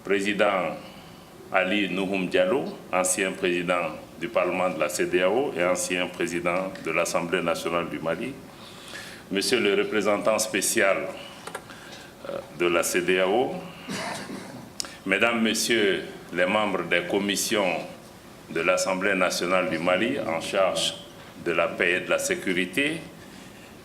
président Ali Nouhoum Diallo, ancien président du Parlement de la CEDEAO et ancien président de l'Assemblée nationale du Mali, Monsieur le représentant spécial de la CEDEAO, Mesdames, Messieurs les membres des commissions de l'Assemblée nationale du Mali en charge de la paix et de la sécurité,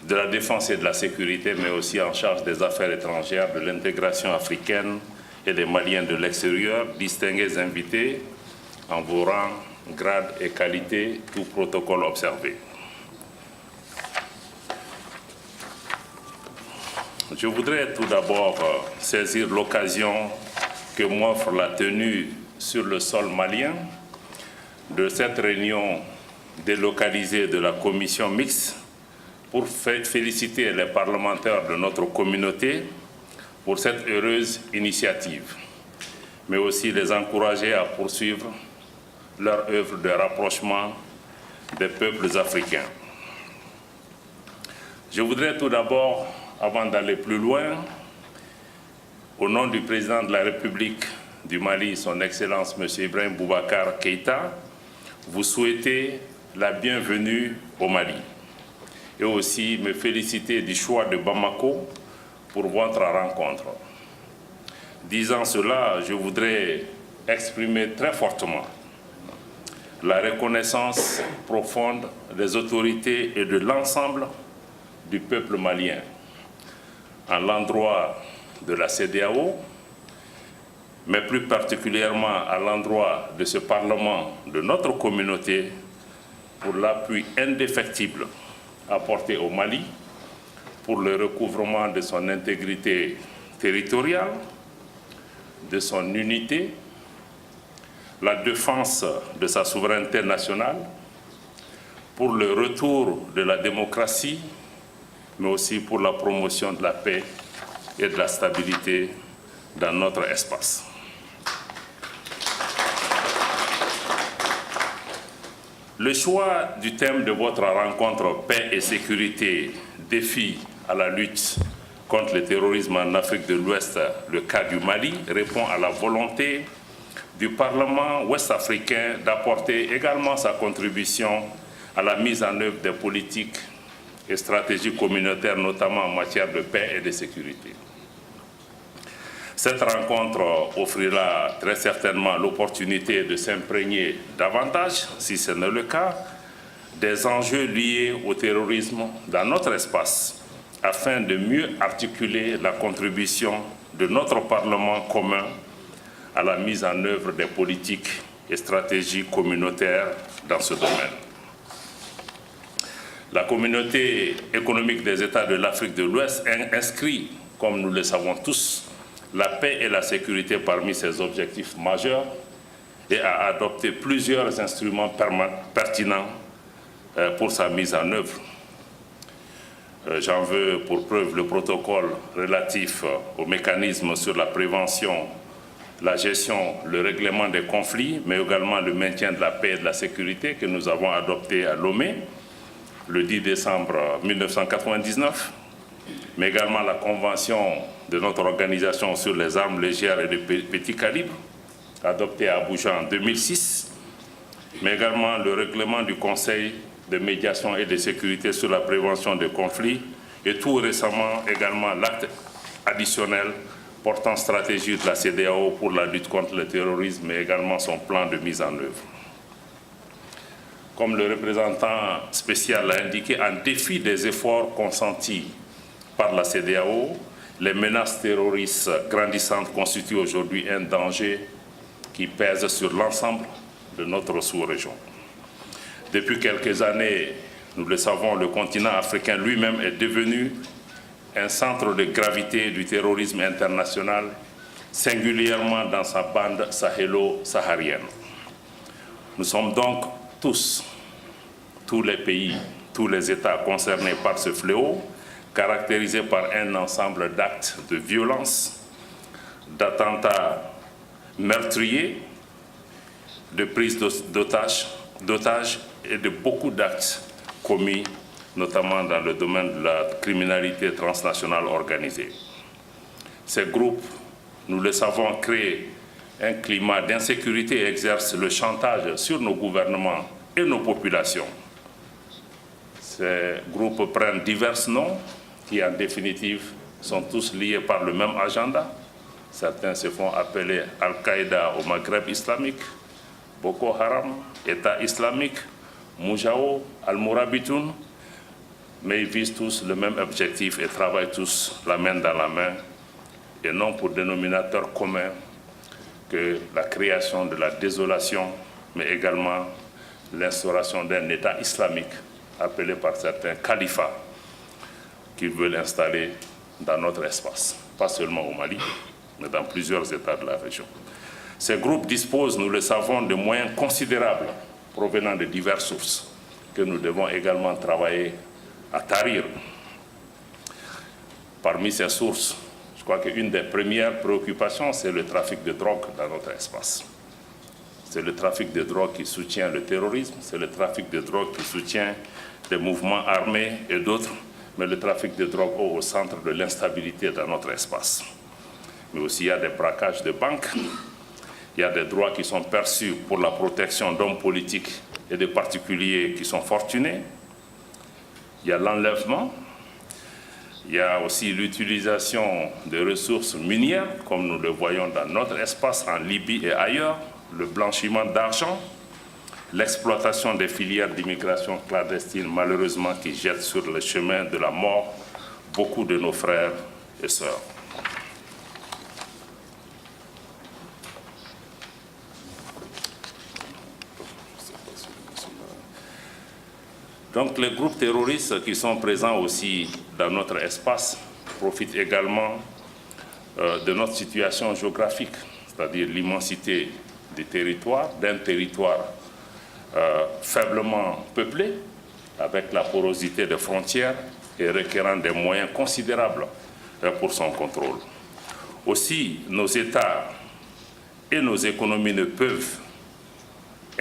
de la défense et de la sécurité, mais aussi en charge des affaires étrangères, de l'intégration africaine et des Maliens de l'extérieur, distingués invités, en vos rangs, grades et qualités, tout protocole observé. Je voudrais tout d'abord saisir l'occasion que m'offre la tenue sur le sol malien de cette réunion délocalisée de la commission mixte pour féliciter les parlementaires de notre communauté pour cette heureuse initiative, mais aussi les encourager à poursuivre leur œuvre de rapprochement des peuples africains. Je voudrais tout d'abord, avant d'aller plus loin, au nom du président de la République du Mali, son Excellence M. Ibrahim Boubacar Keïta, vous souhaiter la bienvenue au Mali et aussi me féliciter du choix de Bamako pour votre rencontre. Disant cela, je voudrais exprimer très fortement la reconnaissance profonde des autorités et de l'ensemble du peuple malien à l'endroit de la CEDEAO, mais plus particulièrement à l'endroit de ce Parlement, de notre communauté, pour l'appui indéfectible apporté au Mali pour le recouvrement de son intégrité territoriale, de son unité, la défense de sa souveraineté nationale, pour le retour de la démocratie, mais aussi pour la promotion de la paix et de la stabilité dans notre espace. Le choix du thème de votre rencontre Paix et sécurité, défi à la lutte contre le terrorisme en Afrique de l'Ouest, le cas du Mali, répond à la volonté du Parlement ouest-africain d'apporter également sa contribution à la mise en œuvre des politiques et stratégies communautaires, notamment en matière de paix et de sécurité. Cette rencontre offrira très certainement l'opportunité de s'imprégner davantage, si ce n'est le cas, des enjeux liés au terrorisme dans notre espace, afin de mieux articuler la contribution de notre Parlement commun à la mise en œuvre des politiques et stratégies communautaires dans ce domaine. La communauté économique des États de l'Afrique de l'Ouest inscrit, comme nous le savons tous, la paix et la sécurité parmi ses objectifs majeurs et a adopté plusieurs instruments pertinents pour sa mise en œuvre. J'en veux pour preuve le protocole relatif au mécanisme sur la prévention, la gestion, le règlement des conflits, mais également le maintien de la paix et de la sécurité que nous avons adopté à Lomé le 10 décembre 1999, mais également la convention de notre organisation sur les armes légères et de petit calibre, adoptée à Abuja en 2006, mais également le règlement du Conseil de médiation et de sécurité sur la prévention des conflits, et tout récemment également l'acte additionnel portant stratégie de la CEDEAO pour la lutte contre le terrorisme et également son plan de mise en œuvre. Comme le représentant spécial l'a indiqué, en défi des efforts consentis par la CEDEAO, les menaces terroristes grandissantes constituent aujourd'hui un danger qui pèse sur l'ensemble de notre sous-région. Depuis quelques années, nous le savons, le continent africain lui-même est devenu un centre de gravité du terrorisme international, singulièrement dans sa bande sahélo-saharienne. Nous sommes donc tous les pays, tous les États concernés par ce fléau, caractérisé par un ensemble d'actes de violence, d'attentats meurtriers, de prise d'otages et de beaucoup d'actes commis, notamment dans le domaine de la criminalité transnationale organisée. Ces groupes, nous le savons, créent un climat d'insécurité exerce le chantage sur nos gouvernements et nos populations. Ces groupes prennent divers noms qui, en définitive, sont tous liés par le même agenda. Certains se font appeler Al-Qaïda au Maghreb islamique, Boko Haram, État islamique, Moujao, Al-Mourabitoun, mais ils visent tous le même objectif et travaillent tous la main dans la main, et non pour dénominateur commun que la création de la désolation, mais également l'instauration d'un État islamique, appelé par certains califat, qu'ils veulent installer dans notre espace, pas seulement au Mali, mais dans plusieurs États de la région. Ces groupes disposent, nous le savons, de moyens considérables provenant de diverses sources que nous devons également travailler à tarir. Parmi ces sources, je crois qu'une des premières préoccupations, c'est le trafic de drogue dans notre espace. C'est le trafic de drogue qui soutient le terrorisme, c'est le trafic de drogue qui soutient les mouvements armés et d'autres, mais le trafic de drogue est au centre de l'instabilité dans notre espace. Mais aussi, il y a des braquages de banques, il y a des droits qui sont perçus pour la protection d'hommes politiques et de particuliers qui sont fortunés. Il y a l'enlèvement, il y a aussi l'utilisation de ressources minières, comme nous le voyons dans notre espace, en Libye et ailleurs, le blanchiment d'argent, l'exploitation des filières d'immigration clandestine, malheureusement, qui jettent sur le chemin de la mort beaucoup de nos frères et sœurs. Donc les groupes terroristes qui sont présents aussi dans notre espace profitent également de notre situation géographique, c'est-à-dire l'immensité des territoires, d'un territoire faiblement peuplé, avec la porosité des frontières et requérant des moyens considérables pour son contrôle. Aussi, nos États et nos économies ne peuvent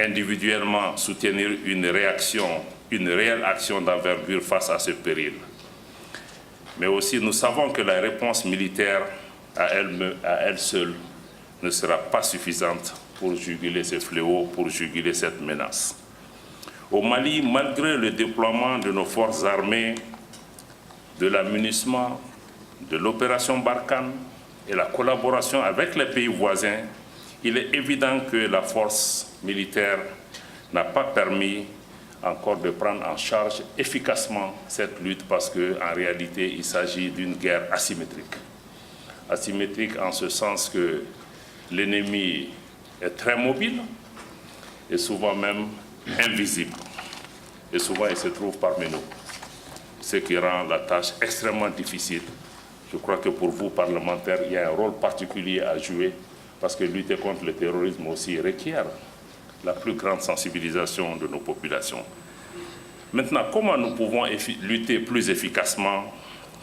individuellement soutenir une réelle action d'envergure face à ce péril. Mais aussi, nous savons que la réponse militaire à elle seule ne sera pas suffisante pour juguler ce fléau, pour juguler cette menace. Au Mali, malgré le déploiement de nos forces armées, de l'amunissement, de l'opération Barkhane et la collaboration avec les pays voisins, il est évident que la force militaire n'a pas permis encore de prendre en charge efficacement cette lutte parce qu'en réalité, il s'agit d'une guerre asymétrique. Asymétrique en ce sens que l'ennemi est très mobile et souvent même invisible. Et souvent, il se trouve parmi nous, ce qui rend la tâche extrêmement difficile. Je crois que pour vous, parlementaires, il y a un rôle particulier à jouer parce que lutter contre le terrorisme aussi requiert la plus grande sensibilisation de nos populations. Maintenant, comment nous pouvons lutter plus efficacement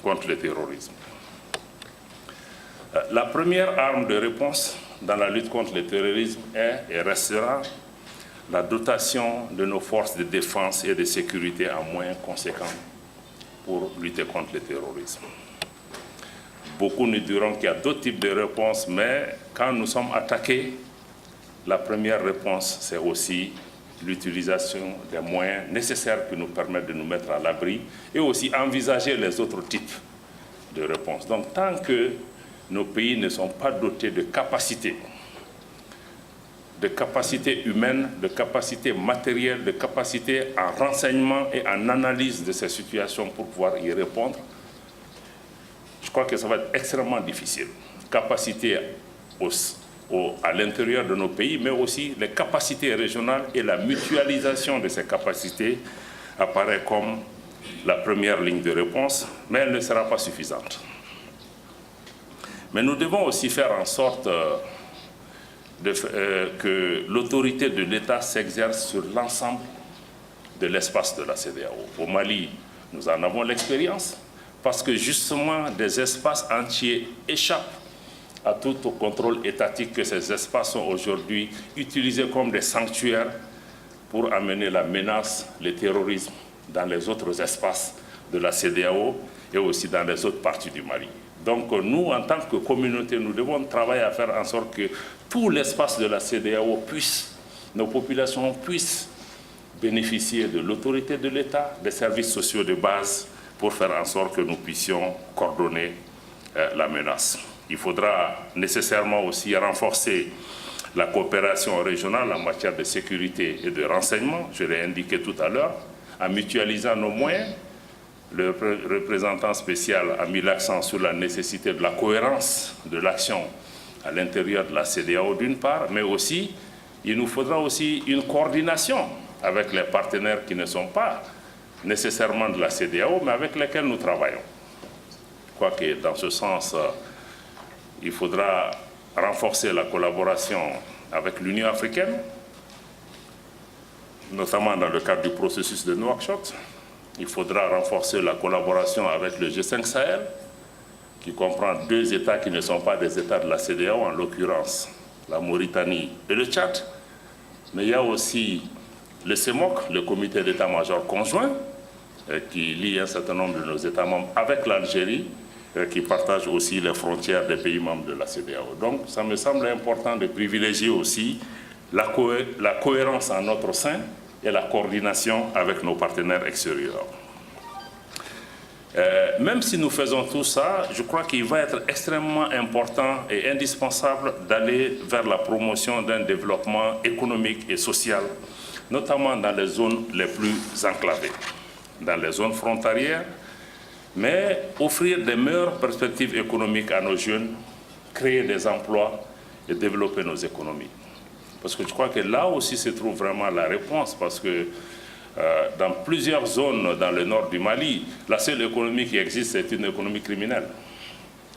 contre le terrorisme? La première arme de réponse dans la lutte contre le terrorisme est et restera la dotation de nos forces de défense et de sécurité en moyens conséquents pour lutter contre le terrorisme. Beaucoup nous diront qu'il y a d'autres types de réponses, mais quand nous sommes attaqués, la première réponse, c'est aussi l'utilisation des moyens nécessaires qui nous permettent de nous mettre à l'abri et aussi envisager les autres types de réponses. Donc, tant que nos pays ne sont pas dotés de capacités humaines, de capacités matérielles, de capacités en renseignement et en analyse de ces situations pour pouvoir y répondre, je crois que ça va être extrêmement difficile. Capacité à l'intérieur de nos pays, mais aussi les capacités régionales et la mutualisation de ces capacités apparaît comme la première ligne de réponse, mais elle ne sera pas suffisante. Mais nous devons aussi faire en sorte que l'autorité de l'État s'exerce sur l'ensemble de l'espace de la CEDEAO. Au Mali, nous en avons l'expérience, parce que justement des espaces entiers échappent à tout contrôle étatique, que ces espaces sont aujourd'hui utilisés comme des sanctuaires pour amener la menace, le terrorisme dans les autres espaces de la CEDEAO et aussi dans les autres parties du Mali. Donc nous, en tant que communauté, nous devons travailler à faire en sorte que tout l'espace de la CEDEAO nos populations puissent bénéficier de l'autorité de l'État, des services sociaux de base, pour faire en sorte que nous puissions coordonner la menace. Il faudra nécessairement aussi renforcer la coopération régionale en matière de sécurité et de renseignement, je l'ai indiqué tout à l'heure, en mutualisant nos moyens. Le représentant spécial a mis l'accent sur la nécessité de la cohérence de l'action à l'intérieur de la CEDEAO d'une part, mais aussi, il nous faudra aussi une coordination avec les partenaires qui ne sont pas nécessairement de la CEDEAO, mais avec lesquels nous travaillons. Je crois que dans ce sens, il faudra renforcer la collaboration avec l'Union africaine, notamment dans le cadre du processus de Nouakchott. Il faudra renforcer la collaboration avec le G5 Sahel, qui comprend 2 États qui ne sont pas des États de la CEDEAO, en l'occurrence la Mauritanie et le Tchad. Mais il y a aussi le CEMOC, le comité d'état-major conjoint, qui lie un certain nombre de nos États membres avec l'Algérie, qui partage aussi les frontières des pays membres de la CEDEAO. Donc, ça me semble important de privilégier aussi la cohérence en notre sein et la coordination avec nos partenaires extérieurs. Même si nous faisons tout ça, je crois qu'il va être extrêmement important et indispensable d'aller vers la promotion d'un développement économique et social, notamment dans les zones les plus enclavées, dans les zones frontalières, mais offrir des meilleures perspectives économiques à nos jeunes, créer des emplois et développer nos économies. Parce que je crois que là aussi se trouve vraiment la réponse, parce que dans plusieurs zones dans le nord du Mali, la seule économie qui existe, c'est une économie criminelle.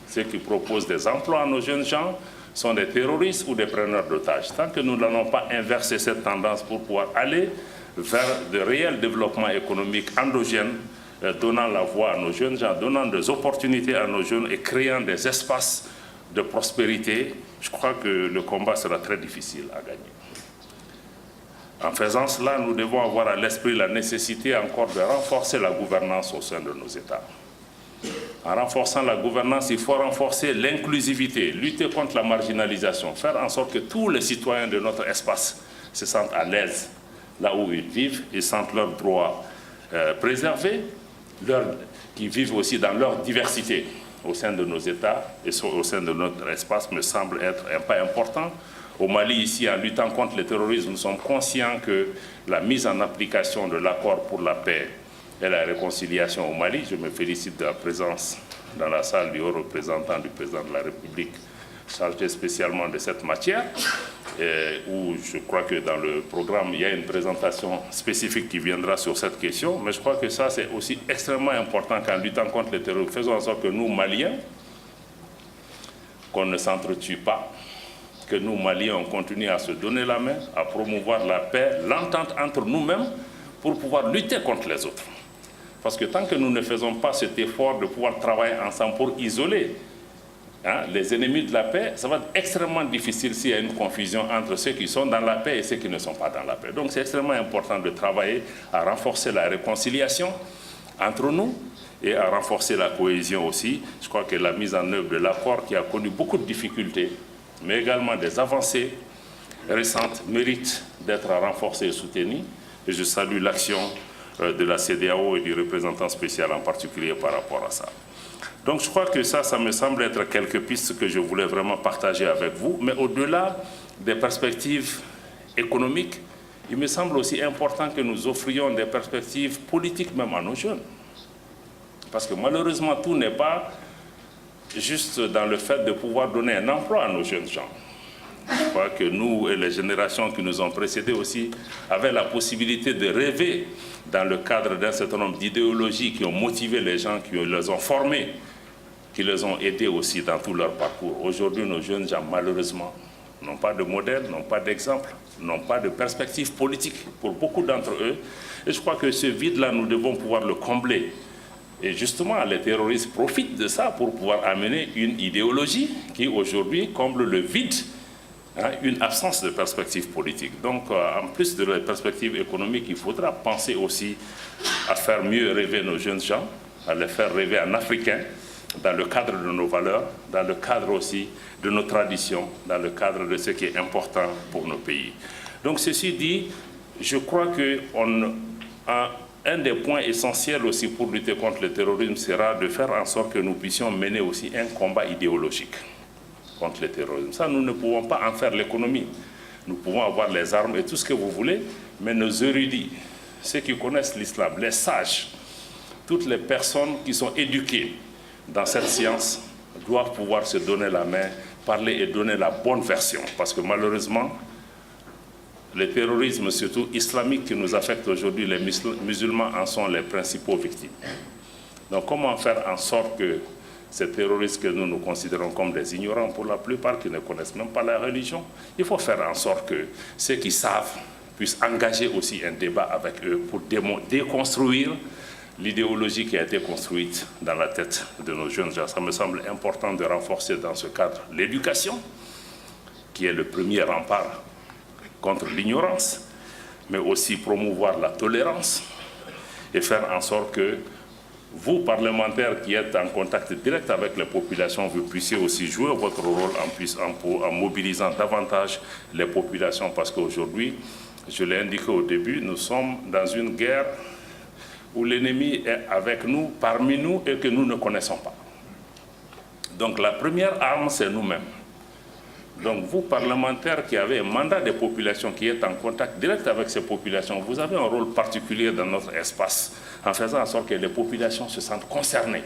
Ceux qui proposent des emplois à nos jeunes gens sont des terroristes ou des preneurs d'otages. Tant que nous n'allons pas inverser cette tendance pour pouvoir aller vers de réels développements économiques endogènes, donnant la voix à nos jeunes gens, donnant des opportunités à nos jeunes et créant des espaces de prospérité, je crois que le combat sera très difficile à gagner. En faisant cela, nous devons avoir à l'esprit la nécessité encore de renforcer la gouvernance au sein de nos États. En renforçant la gouvernance, il faut renforcer l'inclusivité, lutter contre la marginalisation, faire en sorte que tous les citoyens de notre espace se sentent à l'aise là où ils vivent et sentent leurs droits préservés, qui vivent aussi dans leur diversité au sein de nos États et au sein de notre espace, me semble être un pas important. Au Mali, ici, en luttant contre le terrorisme, nous sommes conscients que la mise en application de l'accord pour la paix et la réconciliation au Mali, je me félicite de la présence dans la salle du haut représentant du président de la République chargé spécialement de cette matière, où je crois que dans le programme, il y a une présentation spécifique qui viendra sur cette question, mais je crois que ça, c'est aussi extrêmement important qu'en luttant contre le terrorisme, faisons en sorte que nous, Maliens, qu'on ne s'entretue pas, que nous, Maliens, on continue à se donner la main, à promouvoir la paix, l'entente entre nous-mêmes pour pouvoir lutter contre les autres. Parce que tant que nous ne faisons pas cet effort de pouvoir travailler ensemble pour isoler les ennemis de la paix, ça va être extrêmement difficile s'il y a une confusion entre ceux qui sont dans la paix et ceux qui ne sont pas dans la paix. Donc c'est extrêmement important de travailler à renforcer la réconciliation entre nous et à renforcer la cohésion aussi. Je crois que la mise en œuvre de l'accord, qui a connu beaucoup de difficultés, mais également des avancées récentes, mérite d'être renforcée et soutenue. Et je salue l'action de la CEDEAO et du représentant spécial en particulier par rapport à ça. Donc je crois que ça me semble être quelques pistes que je voulais vraiment partager avec vous. Mais au-delà des perspectives économiques, il me semble aussi important que nous offrions des perspectives politiques même à nos jeunes. Parce que malheureusement, tout n'est pas juste dans le fait de pouvoir donner un emploi à nos jeunes gens. Je crois que nous et les générations qui nous ont précédés aussi avaient la possibilité de rêver dans le cadre d'un certain nombre d'idéologies qui ont motivé les gens, qui les ont formés, qui les ont aidés aussi dans tout leur parcours. Aujourd'hui, nos jeunes gens, malheureusement, n'ont pas de modèle, n'ont pas d'exemple, n'ont pas de perspective politique pour beaucoup d'entre eux. Et je crois que ce vide-là, nous devons pouvoir le combler. Et justement, les terroristes profitent de ça pour pouvoir amener une idéologie qui, aujourd'hui, comble le vide, une absence de perspective politique. Donc, en plus de la perspective économique, il faudra penser aussi à faire mieux rêver nos jeunes gens, à les faire rêver en Africains, dans le cadre de nos valeurs, dans le cadre aussi de nos traditions, dans le cadre de ce qui est important pour nos pays. Donc ceci dit, je crois qu'un des points essentiels aussi pour lutter contre le terrorisme sera de faire en sorte que nous puissions mener aussi un combat idéologique contre le terrorisme. Ça, nous ne pouvons pas en faire l'économie. Nous pouvons avoir les armes et tout ce que vous voulez, mais nos érudits, ceux qui connaissent l'islam, les sages, toutes les personnes qui sont éduquées dans cette science doivent pouvoir se donner la main, parler et donner la bonne version. Parce que malheureusement, le terrorisme, surtout islamique, qui nous affecte aujourd'hui, les musulmans en sont les principaux victimes. Donc comment faire en sorte que ces terroristes que nous considérons comme des ignorants pour la plupart, qui ne connaissent même pas la religion, il faut faire en sorte que ceux qui savent puissent engager aussi un débat avec eux pour déconstruire l'idéologie qui a été construite dans la tête de nos jeunes gens. Ça me semble important de renforcer dans ce cadre l'éducation, qui est le premier rempart contre l'ignorance, mais aussi promouvoir la tolérance et faire en sorte que vous, parlementaires qui êtes en contact direct avec les populations, vous puissiez aussi jouer votre rôle en mobilisant davantage les populations, parce qu'aujourd'hui, je l'ai indiqué au début, nous sommes dans une guerre où l'ennemi est avec nous, parmi nous, et que nous ne connaissons pas. Donc la première arme, c'est nous-mêmes. Donc vous, parlementaires qui avez un mandat des populations, qui êtes en contact direct avec ces populations, vous avez un rôle particulier dans notre espace, en faisant en sorte que les populations se sentent concernées,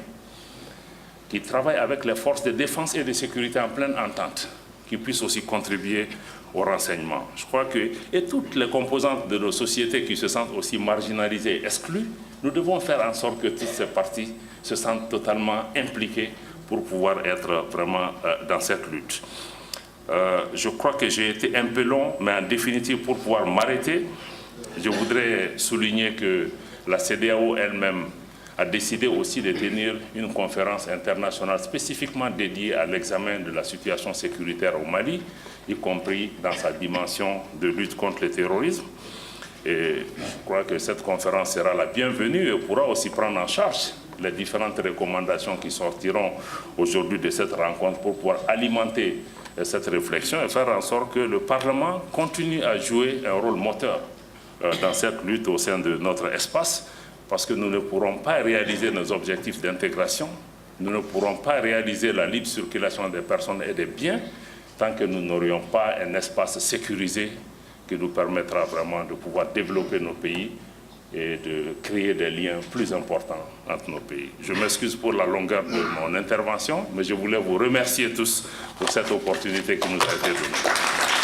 qui travaillent avec les forces de défense et de sécurité en pleine entente, qui puissent aussi contribuer au renseignement. Je crois que, et toutes les composantes de nos sociétés qui se sentent aussi marginalisées et exclues, nous devons faire en sorte que toutes ces parties se sentent totalement impliquées pour pouvoir être vraiment dans cette lutte. Je crois que j'ai été un peu long, mais en définitive, pour pouvoir m'arrêter, je voudrais souligner que la CEDEAO elle-même a décidé aussi de tenir une conférence internationale spécifiquement dédiée à l'examen de la situation sécuritaire au Mali, y compris dans sa dimension de lutte contre le terrorisme. Et je crois que cette conférence sera la bienvenue et pourra aussi prendre en charge les différentes recommandations qui sortiront aujourd'hui de cette rencontre pour pouvoir alimenter cette réflexion et faire en sorte que le Parlement continue à jouer un rôle moteur dans cette lutte au sein de notre espace, parce que nous ne pourrons pas réaliser nos objectifs d'intégration, nous ne pourrons pas réaliser la libre circulation des personnes et des biens tant que nous n'aurions pas un espace sécurisé qui nous permettra vraiment de pouvoir développer nos pays et de créer des liens plus importants entre nos pays. Je m'excuse pour la longueur de mon intervention, mais je voulais vous remercier tous pour cette opportunité qui nous a été donnée.